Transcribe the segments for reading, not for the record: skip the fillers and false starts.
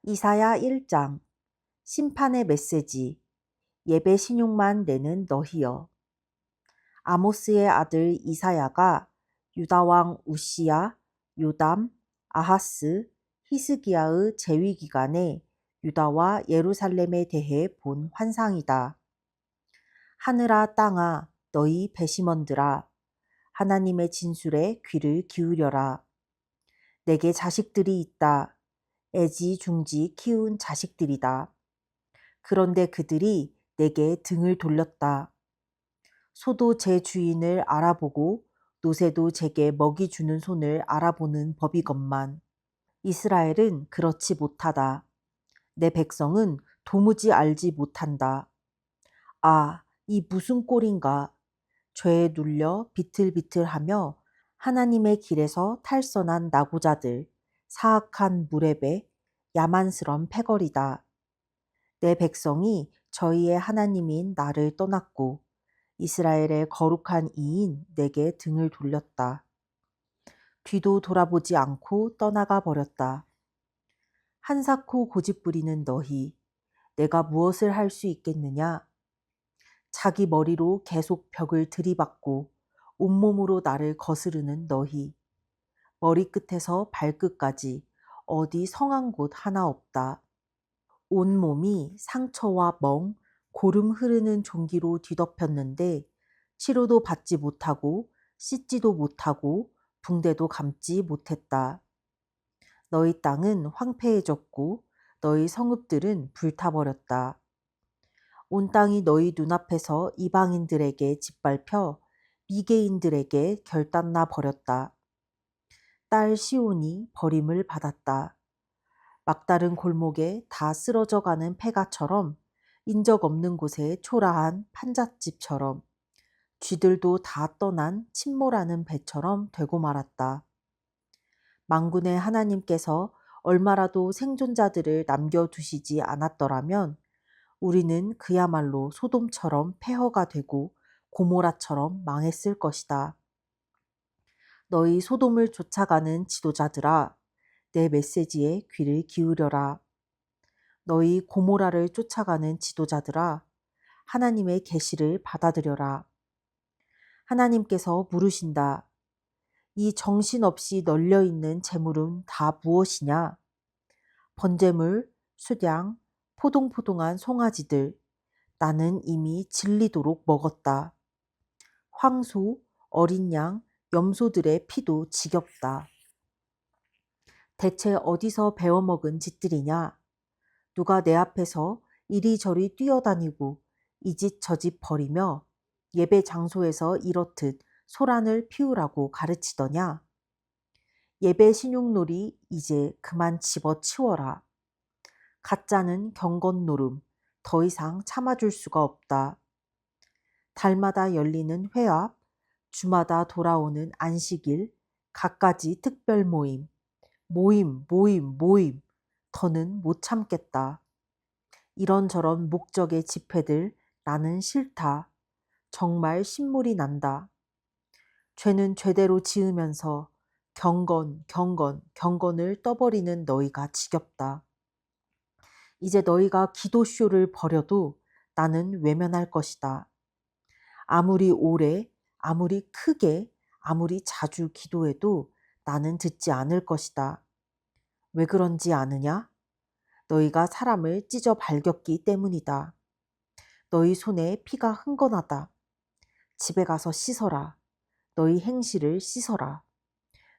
이사야 1장 심판의 메시지 예배 신용만 내는 너희여. 아모스의 아들 이사야가 유다 왕 우시야, 요담, 아하스, 히스기야의 재위 기간에 유다와 예루살렘에 대해 본 환상이다. 하늘아 땅아 너희 배심원들아, 하나님의 진술에 귀를 기울여라. 내게 자식들이 있다. 애지중지 키운 자식들이다. 그런데 그들이 내게 등을 돌렸다. 소도 제 주인을 알아보고 노새도 제게 먹이 주는 손을 알아보는 법이건만 이스라엘은 그렇지 못하다. 내 백성은 도무지 알지 못한다. 아, 이 무슨 꼴인가. 죄에 눌려 비틀비틀하며 하나님의 길에서 탈선한 나고자들, 사악한 무레배, 야만스런 패거리다. 내 백성이 저희의 하나님인 나를 떠났고 이스라엘의 거룩한 이인 내게 등을 돌렸다. 뒤도 돌아보지 않고 떠나가 버렸다. 한사코 고집부리는 너희, 내가 무엇을 할 수 있겠느냐? 자기 머리로 계속 벽을 들이받고 온몸으로 나를 거스르는 너희, 머리끝에서 발끝까지 어디 성한 곳 하나 없다. 온몸이 상처와 멍, 고름 흐르는 종기로 뒤덮였는데 치료도 받지 못하고 씻지도 못하고 붕대도 감지 못했다. 너희 땅은 황폐해졌고 너희 성읍들은 불타버렸다. 온 땅이 너희 눈앞에서 이방인들에게 짓밟혀 미개인들에게 결단나 버렸다. 딸 시온이 버림을 받았다. 막다른 골목에 다 쓰러져가는 폐가처럼 인적 없는 곳에 초라한 판잣집처럼 쥐들도 다 떠난 침몰하는 배처럼 되고 말았다. 만군의 하나님께서 얼마라도 생존자들을 남겨두시지 않았더라면 우리는 그야말로 소돔처럼 폐허가 되고 고모라처럼 망했을 것이다. 너희 소돔을 쫓아가는 지도자들아, 내 메시지에 귀를 기울여라. 너희 고모라를 쫓아가는 지도자들아, 하나님의 계시를 받아들여라. 하나님께서 물으신다. 이 정신없이 널려있는 재물은 다 무엇이냐? 번제물, 수량, 포동포동한 송아지들, 나는 이미 질리도록 먹었다. 황소, 어린 양, 염소들의 피도 지겹다. 대체 어디서 배워먹은 짓들이냐? 누가 내 앞에서 이리저리 뛰어다니고 이 집 저 집 버리며 예배 장소에서 이렇듯 소란을 피우라고 가르치더냐? 예배 신용놀이 이제 그만 집어치워라. 가짜는 경건노름, 더 이상 참아줄 수가 없다. 달마다 열리는 회합, 주마다 돌아오는 안식일, 갖가지 특별 모임, 모임, 더는 못 참겠다. 이런저런 목적의 집회들 나는 싫다. 정말 신물이 난다. 죄는 죄대로 지으면서 경건을 떠버리는 너희가 지겹다. 이제 너희가 기도쇼를 벌여도 나는 외면할 것이다. 아무리 오래, 아무리 크게, 아무리 자주 기도해도 나는 듣지 않을 것이다. 왜 그런지 아느냐? 너희가 사람을 찢어 발겼기 때문이다. 너희 손에 피가 흥건하다. 집에 가서 씻어라. 너희 행실을 씻어라.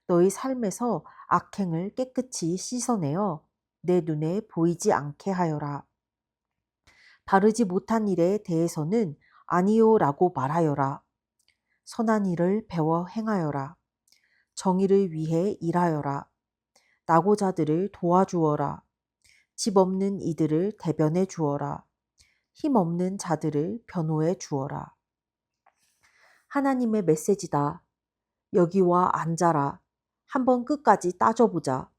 너희 삶에서 악행을 깨끗이 씻어내어 내 눈에 보이지 않게 하여라. 바르지 못한 일에 대해서는 아니요라고 말하여라. 선한 일을 배워 행하여라. 정의를 위해 일하여라. 낙오자들을 도와주어라. 집 없는 이들을 대변해 주어라. 힘 없는 자들을 변호해 주어라. 하나님의 메시지다. 여기 와 앉아라. 한번 끝까지 따져보자.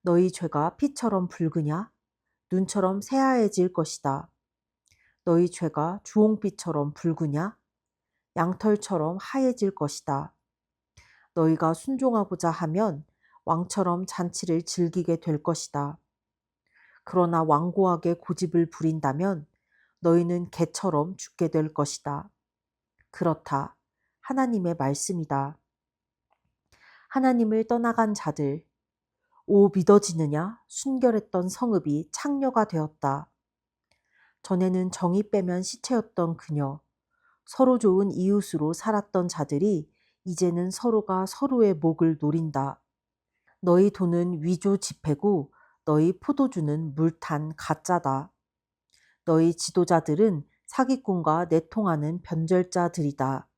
너희 죄가 피처럼 붉으냐? 눈처럼 새하얘질 것이다. 너희 죄가 주홍빛처럼 붉으냐? 양털처럼 하얘질 것이다. 너희가 순종하고자 하면 왕처럼 잔치를 즐기게 될 것이다. 그러나 완고하게 고집을 부린다면 너희는 개처럼 죽게 될 것이다. 그렇다. 하나님의 말씀이다. 하나님을 떠나간 자들, 오 믿어지느냐? 순결했던 성읍이 창녀가 되었다. 전에는 정이 빼면 시체였던 그녀, 서로 좋은 이웃으로 살았던 자들이 이제는 서로가 서로의 목을 노린다. 너희 돈은 위조 지폐고 너희 포도주는 물탄 가짜다. 너희 지도자들은 사기꾼과 내통하는 변절자들이다.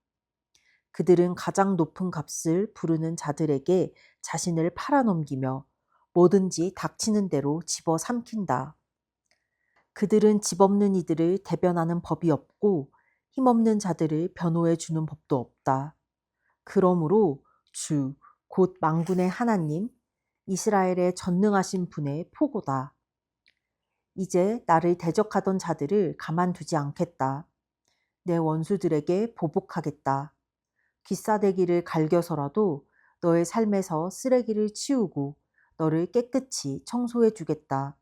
그들은 가장 높은 값을 부르는 자들에게 자신을 팔아넘기며 뭐든지 닥치는 대로 집어삼킨다. 그들은 집 없는 이들을 대변하는 법이 없고 힘없는 자들을 변호해 주는 법도 없다. 그러므로 주, 곧 만군의 하나님, 이스라엘의 전능하신 분의 포고다. 이제 나를 대적하던 자들을 가만두지 않겠다. 내 원수들에게 보복하겠다. 귀싸대기를 갈겨서라도 너의 삶에서 쓰레기를 치우고 너를 깨끗이 청소해 주겠다.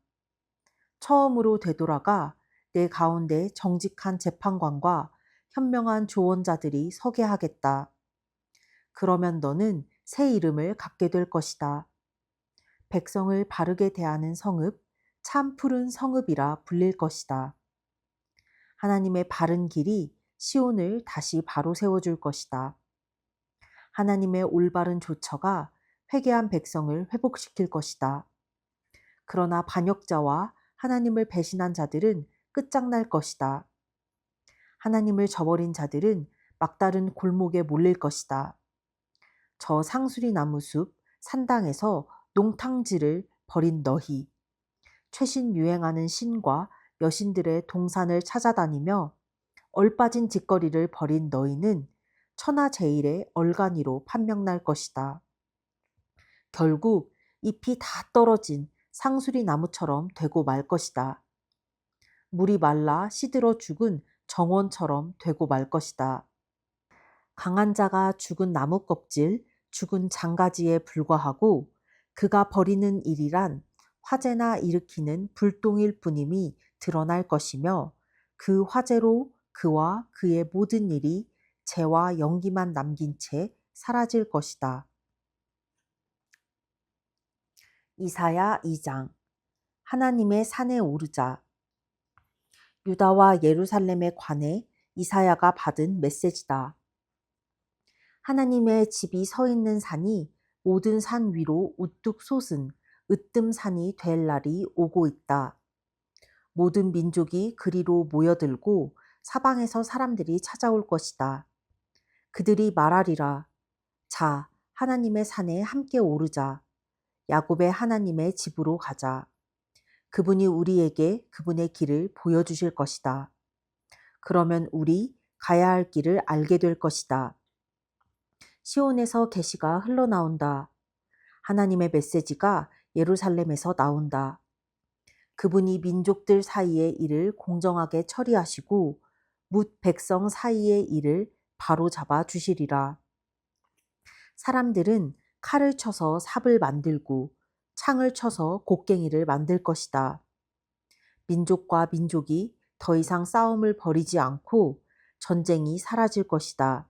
처음으로 되돌아가 내 가운데 정직한 재판관과 현명한 조언자들이 서게 하겠다. 그러면 너는 새 이름을 갖게 될 것이다. 백성을 바르게 대하는 성읍, 참 푸른 성읍이라 불릴 것이다. 하나님의 바른 길이 시온을 다시 바로 세워줄 것이다. 하나님의 올바른 조처가 회개한 백성을 회복시킬 것이다. 그러나 반역자와 하나님을 배신한 자들은 끝장날 것이다. 하나님을 저버린 자들은 막다른 골목에 몰릴 것이다. 저 상수리 나무숲 산당에서 농탕질을 벌인 너희, 최신 유행하는 신과 여신들의 동산을 찾아다니며 얼빠진 짓거리를 벌인 너희는 천하제일의 얼간이로 판명날 것이다. 결국 잎이 다 떨어진 상수리 나무처럼 되고 말 것이다. 물이 말라 시들어 죽은 정원처럼 되고 말 것이다. 강한 자가 죽은 나무 껍질, 죽은 장가지에 불과하고 그가 벌이는 일이란 화재나 일으키는 불똥일 뿐임이 드러날 것이며 그 화재로 그와 그의 모든 일이 재와 연기만 남긴 채 사라질 것이다. 이사야 2장. 하나님의 산에 오르자. 유다와 예루살렘에 관해 이사야가 받은 메시지다. 하나님의 집이 서 있는 산이 모든 산 위로 우뚝 솟은 으뜸산이 될 날이 오고 있다. 모든 민족이 그리로 모여들고 사방에서 사람들이 찾아올 것이다. 그들이 말하리라. 자, 하나님의 산에 함께 오르자. 야곱의 하나님의 집으로 가자. 그분이 우리에게 그분의 길을 보여주실 것이다. 그러면 우리 가야 할 길을 알게 될 것이다. 시온에서 계시가 흘러나온다. 하나님의 메시지가 예루살렘에서 나온다. 그분이 민족들 사이의 일을 공정하게 처리하시고 뭇 백성 사이의 일을 바로 잡아 주시리라. 사람들은 칼을 쳐서 삽을 만들고 창을 쳐서 곡괭이를 만들 것이다. 민족과 민족이 더 이상 싸움을 벌이지 않고 전쟁이 사라질 것이다.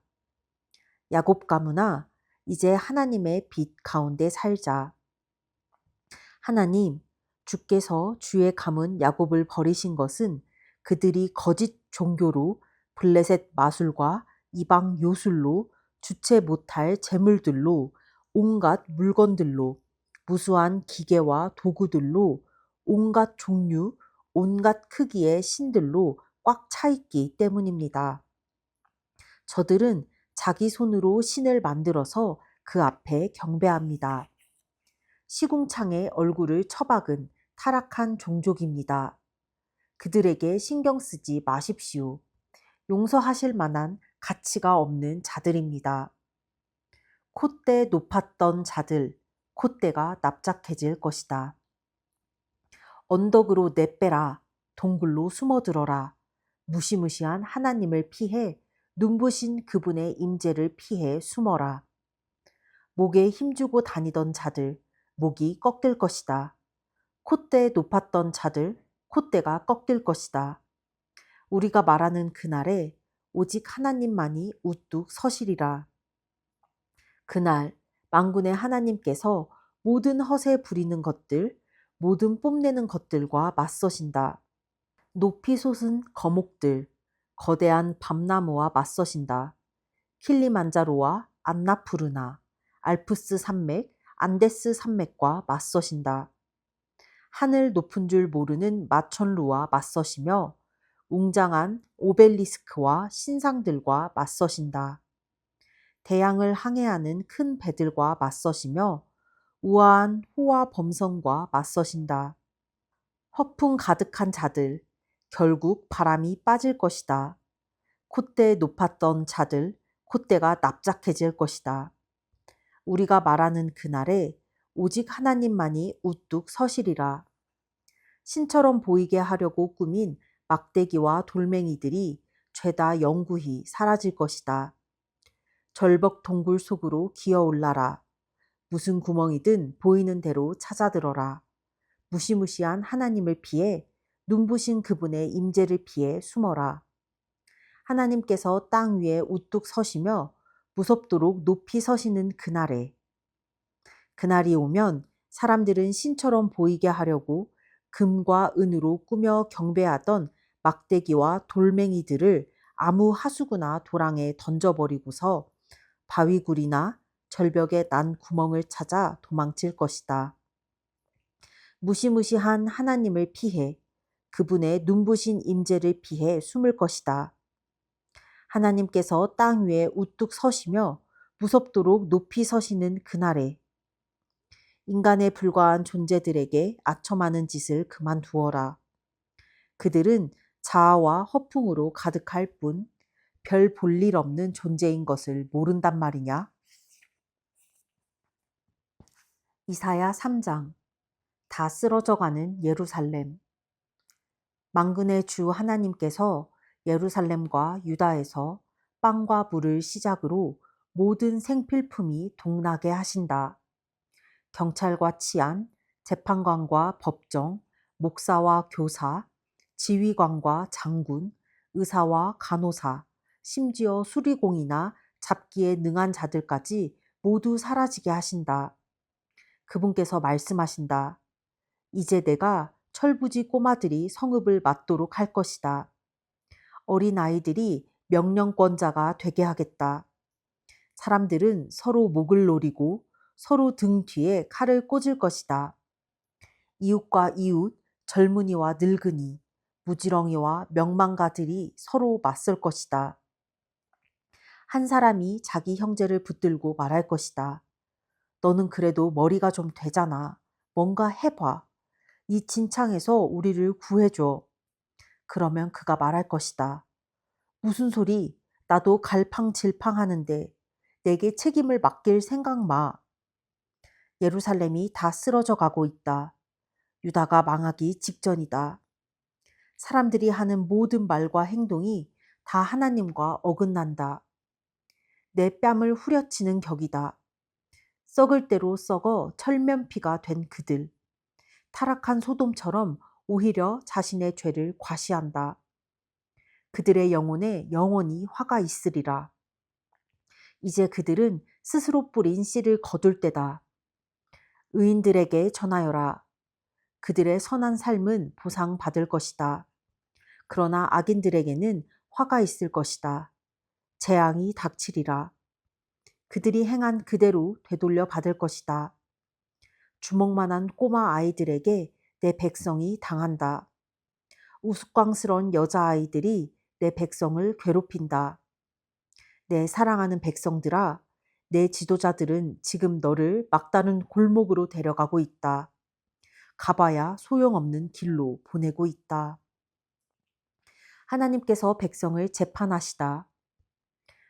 야곱 가문아, 이제 하나님의 빛 가운데 살자. 하나님, 주께서 주의 가문 야곱을 버리신 것은 그들이 거짓 종교로 블레셋 마술과 이방 요술로 주체 못할 재물들로 온갖 물건들로 무수한 기계와 도구들로 온갖 종류, 온갖 크기의 신들로 꽉 차 있기 때문입니다. 저들은 자기 손으로 신을 만들어서 그 앞에 경배합니다. 시궁창에 얼굴을 처박은 타락한 종족입니다. 그들에게 신경 쓰지 마십시오. 용서하실 만한 가치가 없는 자들입니다. 콧대 높았던 자들, 콧대가 납작해질 것이다. 언덕으로 내빼라, 동굴로 숨어들어라. 무시무시한 하나님을 피해 눈부신 그분의 임재를 피해 숨어라. 목에 힘주고 다니던 자들, 목이 꺾일 것이다. 콧대 높았던 자들 콧대가 꺾일 것이다. 우리가 말하는 그날에 오직 하나님만이 우뚝 서시리라. 그날 만군의 하나님께서 모든 허세 부리는 것들, 모든 뽐내는 것들과 맞서신다. 높이 솟은 거목들, 거대한 밤나무와 맞서신다. 킬리만자로와 안나푸르나, 알프스 산맥, 안데스 산맥과 맞서신다. 하늘 높은 줄 모르는 마천루와 맞서시며 웅장한 오벨리스크와 신상들과 맞서신다. 대양을 항해하는 큰 배들과 맞서시며 우아한 호화 범성과 맞서신다. 허풍 가득한 자들, 결국 바람이 빠질 것이다. 콧대 높았던 자들, 콧대가 납작해질 것이다. 우리가 말하는 그날에 오직 하나님만이 우뚝 서시리라. 신처럼 보이게 하려고 꾸민 막대기와 돌멩이들이 죄다 영구히 사라질 것이다. 절벽 동굴 속으로 기어올라라. 무슨 구멍이든 보이는 대로 찾아들어라. 무시무시한 하나님을 피해 눈부신 그분의 임재를 피해 숨어라. 하나님께서 땅 위에 우뚝 서시며 무섭도록 높이 서시는 그날에 그날이 오면 사람들은 신처럼 보이게 하려고 금과 은으로 꾸며 경배하던 막대기와 돌멩이들을 아무 하수구나 도랑에 던져버리고서 바위굴이나 절벽에 난 구멍을 찾아 도망칠 것이다. 무시무시한 하나님을 피해 그분의 눈부신 임재를 피해 숨을 것이다. 하나님께서 땅 위에 우뚝 서시며 무섭도록 높이 서시는 그날에 인간에 불과한 존재들에게 아첨하는 짓을 그만두어라. 그들은 자아와 허풍으로 가득할 뿐 별 볼 일 없는 존재인 것을 모른단 말이냐? 이사야 3장 다 쓰러져가는 예루살렘. 만군의 주 하나님께서 예루살렘과 유다에서 빵과 물을 시작으로 모든 생필품이 동나게 하신다. 경찰과 치안, 재판관과 법정, 목사와 교사, 지휘관과 장군, 의사와 간호사, 심지어 수리공이나 잡기에 능한 자들까지 모두 사라지게 하신다. 그분께서 말씀하신다. 이제 내가 철부지 꼬마들이 성읍을 맡도록 할 것이다. 어린아이들이 명령권자가 되게 하겠다. 사람들은 서로 목을 노리고 서로 등 뒤에 칼을 꽂을 것이다. 이웃과 이웃, 젊은이와 늙은이, 무지렁이와 명망가들이 서로 맞설 것이다. 한 사람이 자기 형제를 붙들고 말할 것이다. 너는 그래도 머리가 좀 되잖아. 뭔가 해봐. 이 진창에서 우리를 구해줘. 그러면 그가 말할 것이다. 무슨 소리? 나도 갈팡질팡 하는데 내게 책임을 맡길 생각 마. 예루살렘이 다 쓰러져 가고 있다. 유다가 망하기 직전이다. 사람들이 하는 모든 말과 행동이 다 하나님과 어긋난다. 내 뺨을 후려치는 격이다. 썩을 대로 썩어 철면피가 된 그들. 타락한 소돔처럼 오히려 자신의 죄를 과시한다. 그들의 영혼에 영원히 화가 있으리라. 이제 그들은 스스로 뿌린 씨를 거둘 때다. 의인들에게 전하여라. 그들의 선한 삶은 보상받을 것이다. 그러나 악인들에게는 화가 있을 것이다. 재앙이 닥치리라. 그들이 행한 그대로 되돌려 받을 것이다. 주먹만한 꼬마 아이들에게 내 백성이 당한다. 우스꽝스러운 여자아이들이 내 백성을 괴롭힌다. 내 사랑하는 백성들아, 내 지도자들은 지금 너를 막다른 골목으로 데려가고 있다. 가봐야 소용없는 길로 보내고 있다. 하나님께서 백성을 재판하시다.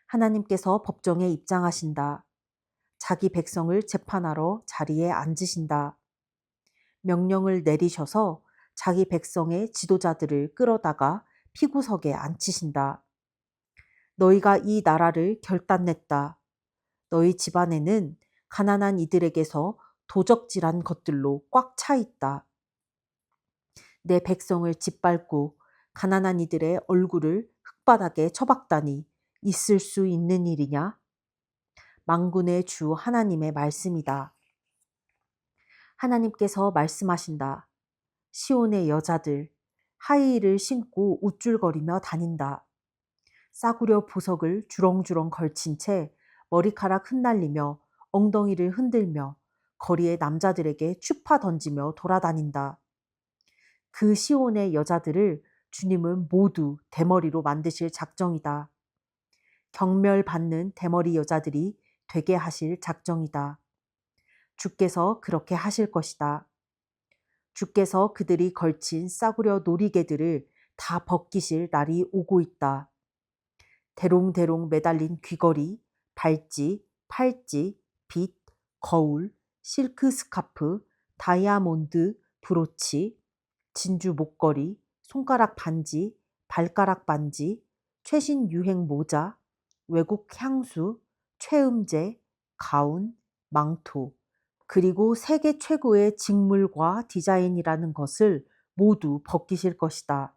하나님께서 법정에 입장하신다. 자기 백성을 재판하러 자리에 앉으신다. 명령을 내리셔서 자기 백성의 지도자들을 끌어다가 피구석에 앉히신다. 너희가 이 나라를 결단냈다. 너희 집안에는 가난한 이들에게서 도적질한 것들로 꽉 차 있다. 내 백성을 짓밟고 가난한 이들의 얼굴을 흙바닥에 쳐박다니 있을 수 있는 일이냐? 만군의 주 하나님의 말씀이다. 하나님께서 말씀하신다. 시온의 여자들, 하이힐을 신고 우쭐거리며 다닌다. 싸구려 보석을 주렁주렁 걸친 채 머리카락 흩날리며 엉덩이를 흔들며 거리의 남자들에게 추파 던지며 돌아다닌다. 그 시온의 여자들을 주님은 모두 대머리로 만드실 작정이다. 경멸받는 대머리 여자들이 되게 하실 작정이다. 주께서 그렇게 하실 것이다. 주께서 그들이 걸친 싸구려 놀이개들을 다 벗기실 날이 오고 있다. 대롱대롱 매달린 귀걸이, 발찌, 팔찌, 빗, 거울, 실크 스카프, 다이아몬드, 브로치, 진주 목걸이, 손가락 반지, 발가락 반지, 최신 유행 모자, 외국 향수, 최음제, 가운, 망토, 그리고 세계 최고의 직물과 디자인이라는 것을 모두 벗기실 것이다.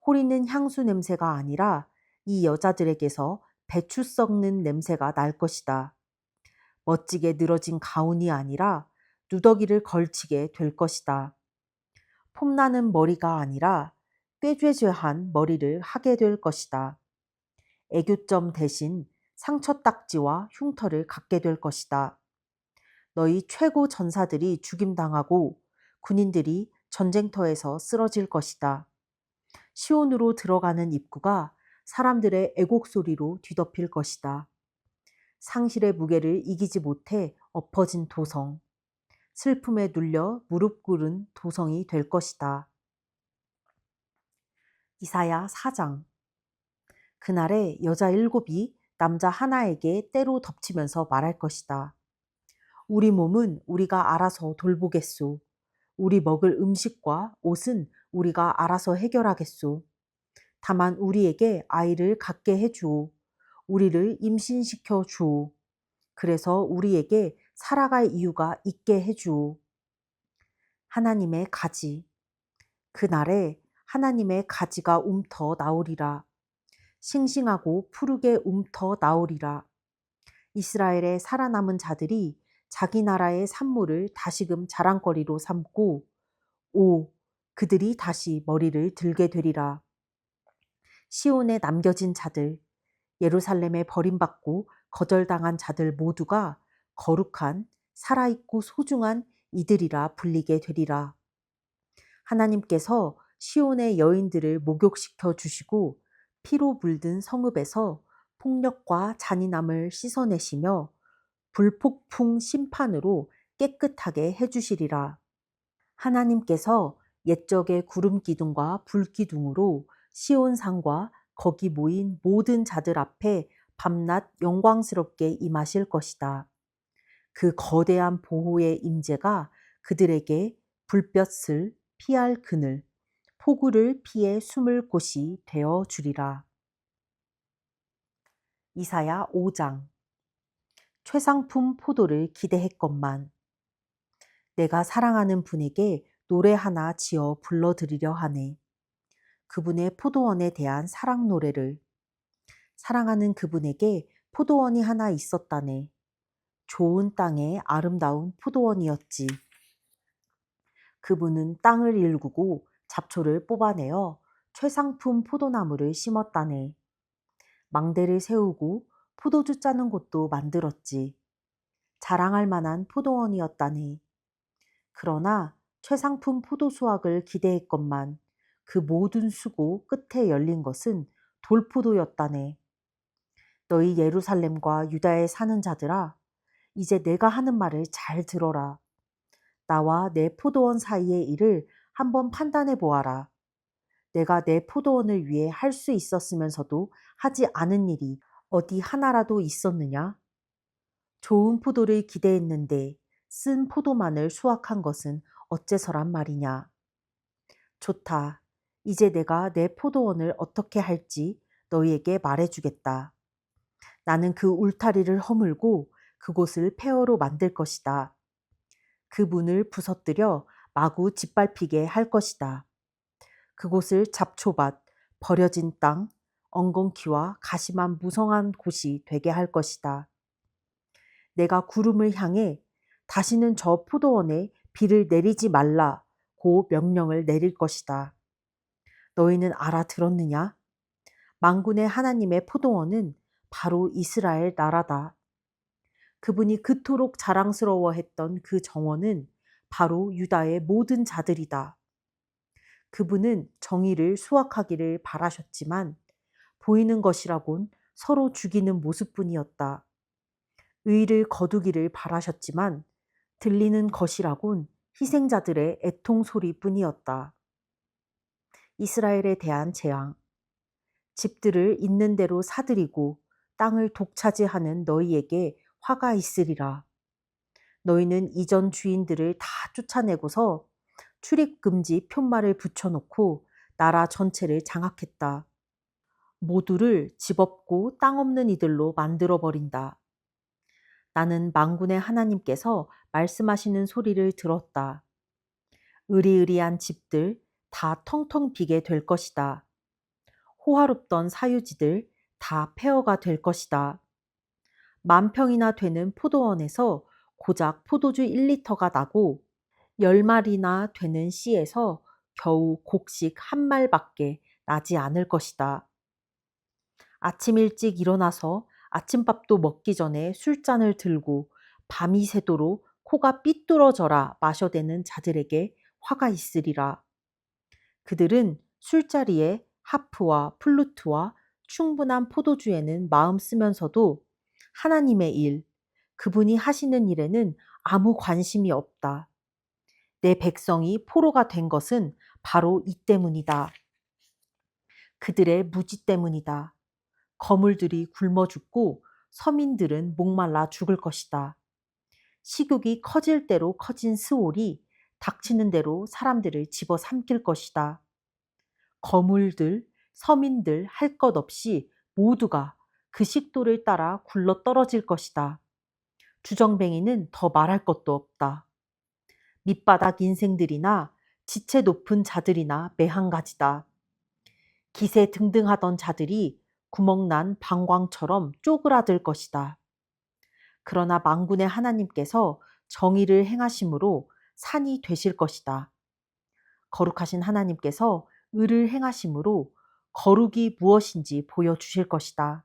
호리는 향수 냄새가 아니라 이 여자들에게서 배추 썩는 냄새가 날 것이다. 멋지게 늘어진 가운이 아니라 누더기를 걸치게 될 것이다. 폼나는 머리가 아니라 꾀죄죄한 머리를 하게 될 것이다. 애교점 대신 상처 딱지와 흉터를 갖게 될 것이다. 너희 최고 전사들이 죽임당하고 군인들이 전쟁터에서 쓰러질 것이다. 시온으로 들어가는 입구가 사람들의 애곡 소리로 뒤덮일 것이다. 상실의 무게를 이기지 못해 엎어진 도성, 슬픔에 눌려 무릎 꿇은 도성이 될 것이다. 이사야 4장. 그날에 여자 7이 남자 하나에게 때로 덮치면서 말할 것이다. 우리 몸은 우리가 알아서 돌보겠소. 우리 먹을 음식과 옷은 우리가 알아서 해결하겠소. 다만 우리에게 아이를 갖게 해주오. 우리를 임신시켜 주오. 그래서 우리에게 살아갈 이유가 있게 해주오. 하나님의 가지. 그날에 하나님의 가지가 움터 나오리라. 싱싱하고 푸르게 움터 나오리라. 이스라엘의 살아남은 자들이 자기 나라의 산물을 다시금 자랑거리로 삼고 오, 그들이 다시 머리를 들게 되리라. 시온에 남겨진 자들, 예루살렘에 버림받고 거절당한 자들 모두가 거룩한 살아있고 소중한 이들이라 불리게 되리라. 하나님께서 시온의 여인들을 목욕시켜 주시고 피로 물든 성읍에서 폭력과 잔인함을 씻어내시며 불폭풍 심판으로 깨끗하게 해주시리라. 하나님께서 옛적의 구름 기둥과 불 기둥으로 시온산과 거기 모인 모든 자들 앞에 밤낮 영광스럽게 임하실 것이다. 그 거대한 보호의 임재가 그들에게 불볕을 피할 그늘, 폭우를 피해 숨을 곳이 되어 주리라. 이사야 5장. 최상품 포도를 기대했건만 내가 사랑하는 분에게 노래 하나 지어 불러드리려 하네. 그분의 포도원에 대한 사랑 노래를. 사랑하는 그분에게 포도원이 하나 있었다네. 좋은 땅에 아름다운 포도원이었지. 그분은 땅을 일구고 잡초를 뽑아내어 최상품 포도나무를 심었다네. 망대를 세우고 포도주 짜는 곳도 만들었지. 자랑할 만한 포도원이었다네. 그러나 최상품 포도 수확을 기대했건만 그 모든 수고 끝에 열린 것은 돌포도였다네. 너희 예루살렘과 유다에 사는 자들아, 이제 내가 하는 말을 잘 들어라. 나와 내 포도원 사이의 일을 한번 판단해 보아라. 내가 내 포도원을 위해 할 수 있었으면서도 하지 않은 일이 어디 하나라도 있었느냐? 좋은 포도를 기대했는데 쓴 포도만을 수확한 것은 어째서란 말이냐? 좋다. 이제 내가 내 포도원을 어떻게 할지 너희에게 말해주겠다. 나는 그 울타리를 허물고 그곳을 폐허로 만들 것이다. 그 문을 부서뜨려 마구 짓밟히게 할 것이다. 그곳을 잡초밭, 버려진 땅, 엉겅퀴와 가시만 무성한 곳이 되게 할 것이다. 내가 구름을 향해 다시는 저 포도원에 비를 내리지 말라고 명령을 내릴 것이다. 너희는 알아들었느냐? 만군의 하나님의 포도원은 바로 이스라엘 나라다. 그분이 그토록 자랑스러워했던 그 정원은 바로 유다의 모든 자들이다. 그분은 정의를 수확하기를 바라셨지만 보이는 것이라곤 서로 죽이는 모습뿐이었다. 의를 거두기를 바라셨지만 들리는 것이라곤 희생자들의 애통 소리뿐이었다. 이스라엘에 대한 재앙. 집들을 있는 대로 사들이고 땅을 독차지하는 너희에게 화가 있으리라. 너희는 이전 주인들을 다 쫓아내고서 출입금지 편말을 붙여놓고 나라 전체를 장악했다. 모두를 집 없고 땅 없는 이들로 만들어버린다. 나는 만군의 하나님께서 말씀하시는 소리를 들었다. 으리으리한 집들 다 텅텅 비게 될 것이다. 호화롭던 사유지들 다 폐허가 될 것이다. 10,000평이나 되는 포도원에서 고작 포도주 1리터가 나고 10마리나 되는 씨에서 겨우 곡식 한 말밖에 나지 않을 것이다. 아침 일찍 일어나서 아침밥도 먹기 전에 술잔을 들고 밤이 새도록 코가 삐뚤어져라 마셔대는 자들에게 화가 있으리라. 그들은 술자리에 하프와 플루트와 충분한 포도주에는 마음 쓰면서도 하나님의 일, 그분이 하시는 일에는 아무 관심이 없다. 내 백성이 포로가 된 것은 바로 이 때문이다. 그들의 무지 때문이다. 거물들이 굶어 죽고 서민들은 목말라 죽을 것이다. 식욕이 커질 대로 커진 스올이 닥치는 대로 사람들을 집어삼킬 것이다. 거물들, 서민들 할 것 없이 모두가 그 식도를 따라 굴러 떨어질 것이다. 주정뱅이는 더 말할 것도 없다. 밑바닥 인생들이나 지체 높은 자들이나 매한가지다. 기세 등등하던 자들이 구멍난 방광처럼 쪼그라들 것이다. 그러나 만군의 하나님께서 정의를 행하심으로 산이 되실 것이다. 거룩하신 하나님께서 의를 행하심으로 거룩이 무엇인지 보여주실 것이다.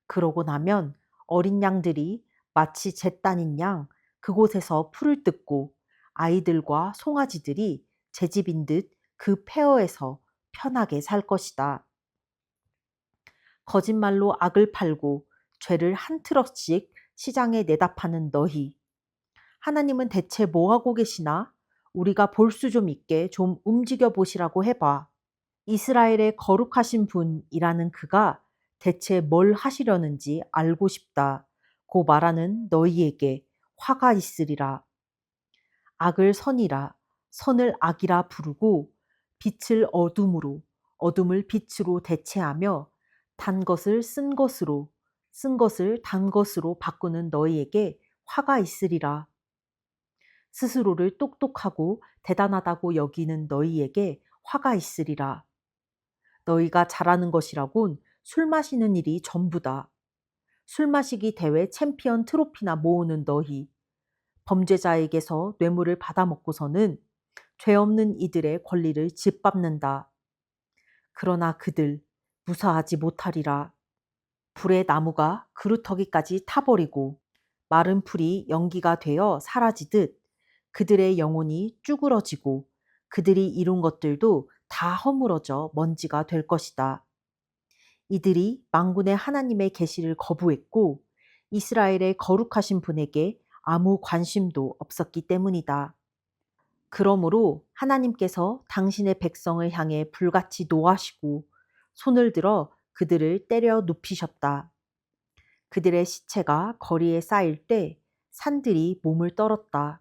그러고 나면 어린 양들이 마치 잿단인 양 그곳에서 풀을 뜯고 아이들과 송아지들이 제 집인 듯 그 폐허에서 편하게 살 것이다. 거짓말로 악을 팔고 죄를 한 트럭씩 시장에 내다 파는 너희. 하나님은 대체 뭐 하고 계시나? 우리가 볼 수 좀 있게 좀 움직여 보시라고 해봐. 이스라엘의 거룩하신 분이라는 그가 대체 뭘 하시려는지 알고 싶다. 고 말하는 너희에게 화가 있으리라. 악을 선이라, 선을 악이라 부르고 빛을 어둠으로, 어둠을 빛으로 대체하며 단 것을 쓴 것으로, 쓴 것을 단 것으로 바꾸는 너희에게 화가 있으리라. 스스로를 똑똑하고 대단하다고 여기는 너희에게 화가 있으리라. 너희가 잘하는 것이라곤 술 마시는 일이 전부다. 술 마시기 대회 챔피언 트로피나 모으는 너희. 범죄자에게서 뇌물을 받아먹고서는 죄 없는 이들의 권리를 짓밟는다. 그러나 그들 무사하지 못하리라. 불의 나무가 그루터기까지 타버리고 마른 풀이 연기가 되어 사라지듯 그들의 영혼이 쭈그러지고 그들이 이룬 것들도 다 허물어져 먼지가 될 것이다. 이들이 만군의 하나님의 계시를 거부했고 이스라엘의 거룩하신 분에게 아무 관심도 없었기 때문이다. 그러므로 하나님께서 당신의 백성을 향해 불같이 노하시고 손을 들어 그들을 때려 눕히셨다. 그들의 시체가 거리에 쌓일 때 산들이 몸을 떨었다.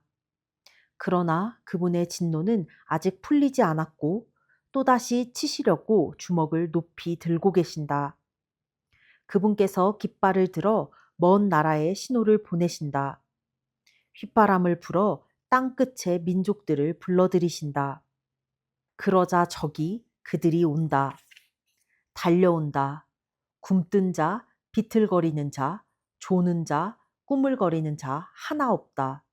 그러나 그분의 진노는 아직 풀리지 않았고 또다시 치시려고 주먹을 높이 들고 계신다. 그분께서 깃발을 들어 먼 나라에 신호를 보내신다. 휘바람을 불어 땅끝의 민족들을 불러들이신다. 그러자 저기 그들이 온다. 달려온다. 굼뜬 자, 비틀거리는 자, 조는 자, 꾸물거리는 자 하나 없다.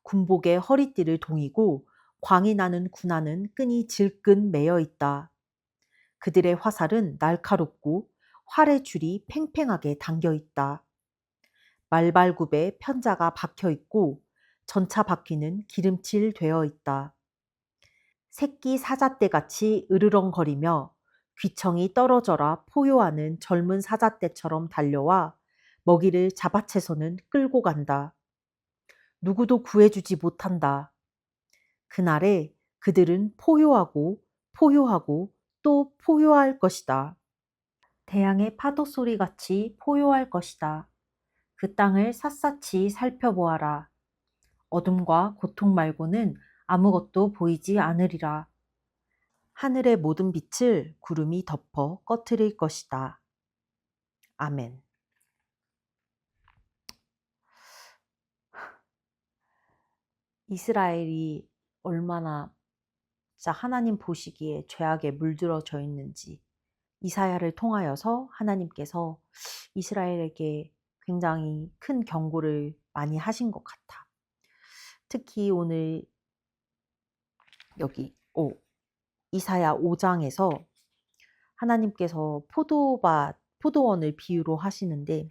군복에 허리띠를 동이고 광이 나는 군화는 끈이 질끈 매여 있다. 그들의 화살은 날카롭고 활의 줄이 팽팽하게 당겨 있다. 말발굽에 편자가 박혀 있고 전차 바퀴는 기름칠 되어 있다. 새끼 사자떼같이 으르렁거리며 귀청이 떨어져라 포효하는 젊은 사자떼처럼 달려와 먹이를 잡아채서는 끌고 간다. 누구도 구해주지 못한다. 그날에 그들은 포효하고 포효하고 또 포효할 것이다. 태양의 파도 소리같이 포효할 것이다. 그 땅을 샅샅이 살펴보아라. 어둠과 고통 말고는 아무것도 보이지 않으리라. 하늘의 모든 빛을 구름이 덮어 꺼트릴 것이다. 아멘. 이스라엘이 얼마나 진짜 하나님 보시기에 죄악에 물들어져 있는지 이사야를 통하여서 하나님께서 이스라엘에게 굉장히 큰 경고를 많이 하신 것 같아. 특히 오늘 여기 이사야 5장에서 하나님께서 포도원을 비유로 하시는데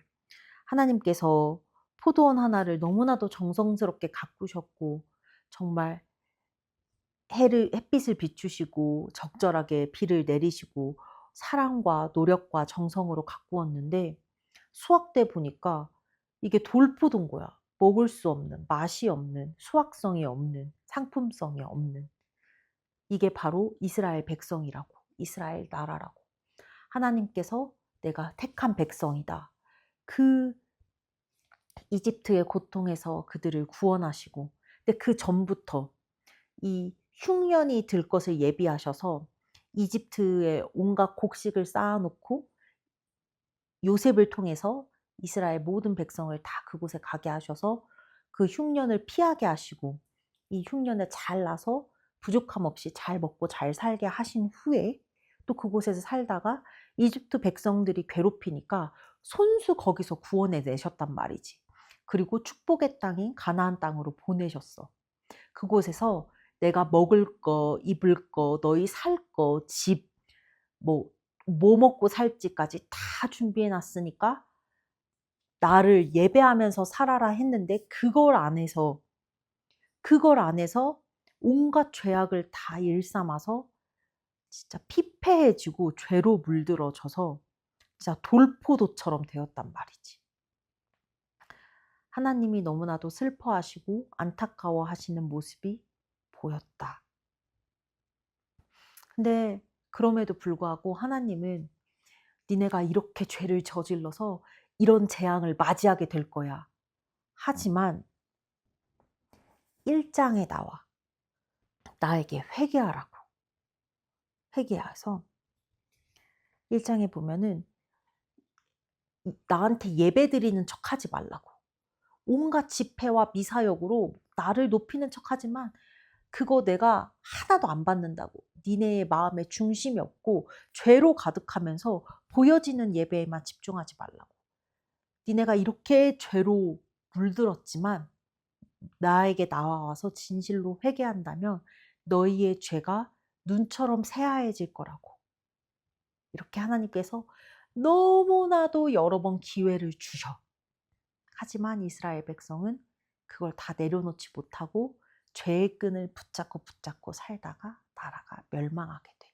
하나님께서 포도원 하나를 너무나도 정성스럽게 가꾸셨고 정말 햇빛을 비추시고 적절하게 비를 내리시고 사랑과 노력과 정성으로 가꾸었는데 수확 때 보니까 이게 돌포도인 거야. 먹을 수 없는, 맛이 없는, 수확성이 없는, 상품성이 없는. 이게 바로 이스라엘 백성이라고, 이스라엘 나라라고. 하나님께서 내가 택한 백성이다. 그 이집트의 고통에서 그들을 구원하시고, 근데 그 전부터 이 흉년이 들 것을 예비하셔서 이집트에 온갖 곡식을 쌓아놓고 요셉을 통해서 이스라엘 모든 백성을 다 그곳에 가게 하셔서 그 흉년을 피하게 하시고 이 흉년에 잘 나서 부족함 없이 잘 먹고 잘 살게 하신 후에 또 그곳에서 살다가 이집트 백성들이 괴롭히니까 손수 거기서 구원해 내셨단 말이지. 그리고 축복의 땅인 가나안 땅으로 보내셨어. 그곳에서 내가 먹을 거, 입을 거, 너희 살 거, 집, 뭐 먹고 살지까지 다 준비해 놨으니까 나를 예배하면서 살아라 했는데 그걸 안에서 온갖 죄악을 다 일삼아서 진짜 피폐해지고 죄로 물들어져서 진짜 돌포도처럼 되었단 말이지. 하나님이 너무나도 슬퍼하시고 안타까워하시는 모습이 보였다. 근데 그럼에도 불구하고 하나님은 니네가 이렇게 죄를 저질러서 이런 재앙을 맞이하게 될 거야. 하지만 1장에 나와. 나에게 회개하라고. 회개해서 1장에 보면은 나한테 예배 드리는 척 하지 말라고. 온갖 지패와 미사역으로 나를 높이는 척 하지만 그거 내가 하나도 안 받는다고. 니네의 마음에 중심이 없고 죄로 가득하면서 보여지는 예배에만 집중하지 말라고. 니네가 이렇게 죄로 물들었지만 나에게 나와서 진실로 회개한다면 너희의 죄가 눈처럼 새하얘질 거라고. 이렇게 하나님께서 너무나도 여러 번 기회를 주셔. 하지만 이스라엘 백성은 그걸 다 내려놓지 못하고 죄의 끈을 붙잡고 살다가 나라가 멸망하게 돼.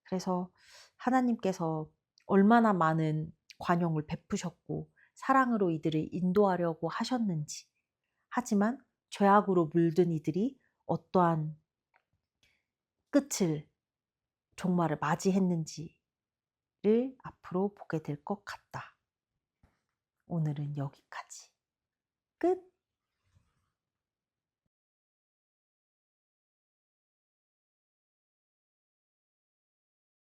그래서 하나님께서 얼마나 많은 관용을 베푸셨고 사랑으로 이들을 인도하려고 하셨는지, 하지만 죄악으로 물든 이들이 어떠한 끝을 종말을 맞이했는지를 앞으로 보게 될 것 같다. 오늘은 여기까지. 끝.